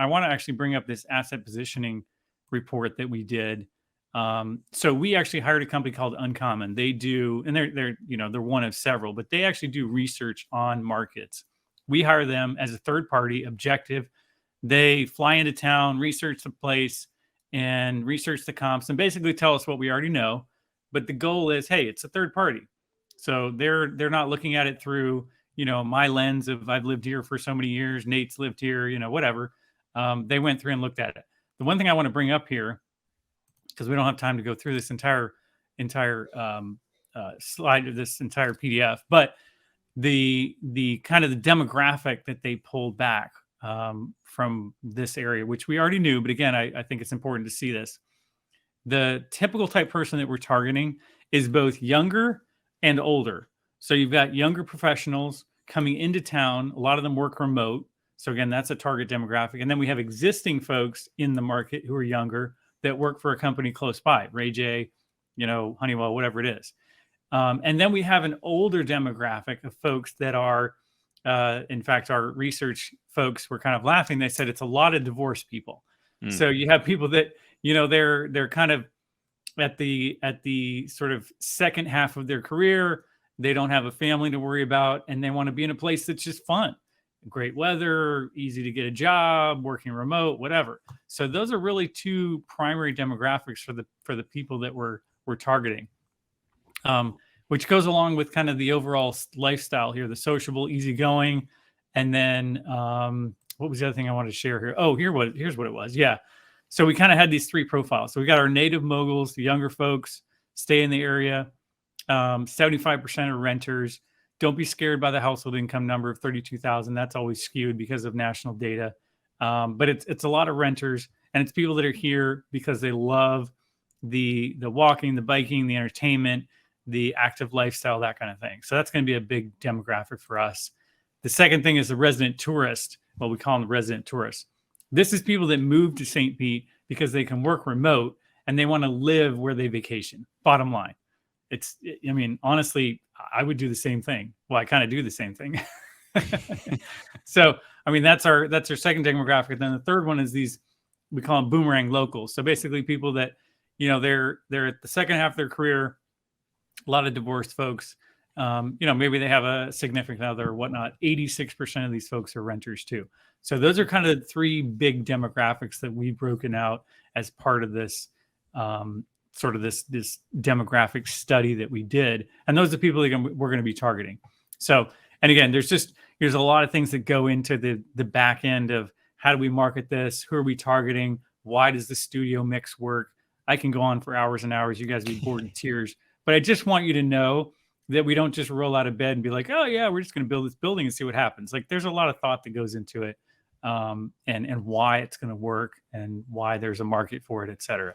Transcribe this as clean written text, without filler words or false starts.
I want to actually bring up this asset positioning report that we did. So we actually hired a company called Uncommon. They do, and they're one of several, but they actually do research on markets. We hire them as a third party, objective. They fly into town, research the place, and research the comps, and basically tell us what we already know. But the goal is, hey, it's a third party, so they're not looking at it through my lens of I've lived here for so many years, Nate's lived here, whatever. They went through and looked at it. The one thing I want to bring up here, because we don't have time to go through this entire slide of this entire PDF, but the kind of the demographic that they pulled back from this area, which we already knew, but again, I think it's important to see this. The typical type person that we're targeting is both younger and older. So you've got younger professionals coming into town. A lot of them work remote. So again, that's a target demographic. And then we have existing folks in the market who are younger that work for a company close by, Ray J, Honeywell, whatever it is. And then we have an older demographic of folks that are, in fact, our research folks were kind of laughing. They said it's a lot of divorced people. So you have people that, they're kind of at the sort of second half of their career. They don't have a family to worry about, and they want to be in a place that's just fun, great weather, easy to get a job, working remote, whatever. So those are really two primary demographics for the people that we're targeting, which goes along with kind of the overall lifestyle here, the sociable, easygoing, and then what was the other thing I wanted to share here? Oh, here's what it was. Yeah. So we kind of had these three profiles. So we got our native moguls, the younger folks, stay in the area. 75% are renters. Don't be scared by the household income number of 32,000. That's always skewed because of national data. But it's a lot of renters, and it's people that are here because they love the walking, the biking, the entertainment, the active lifestyle, that kind of thing. So that's going to be a big demographic for us. The second thing is the resident tourist. Well, we call them the resident tourists. This is people that move to St. Pete because they can work remote and they want to live where they vacation. Bottom line. Honestly, I would do the same thing. Well, I kind of do the same thing. So, that's our second demographic. Then the third one is these, we call them boomerang locals. So basically people that, they're at the second half of their career, a lot of divorced folks, maybe they have a significant other or whatnot. 86% of these folks are renters too. So those are kind of the three big demographics that we've broken out as part of this, sort of this demographic study that we did. And those are the people that we're going to be targeting. So, and again, there's a lot of things that go into the back end of how do we market this? Who are we targeting? Why does the studio mix work? I can go on for hours and hours. You guys will be bored in tears, but I just want you to know that we don't just roll out of bed and be like, oh yeah, we're just going to build this building and see what happens. Like there's a lot of thought that goes into it, and why it's going to work and why there's a market for it, et cetera.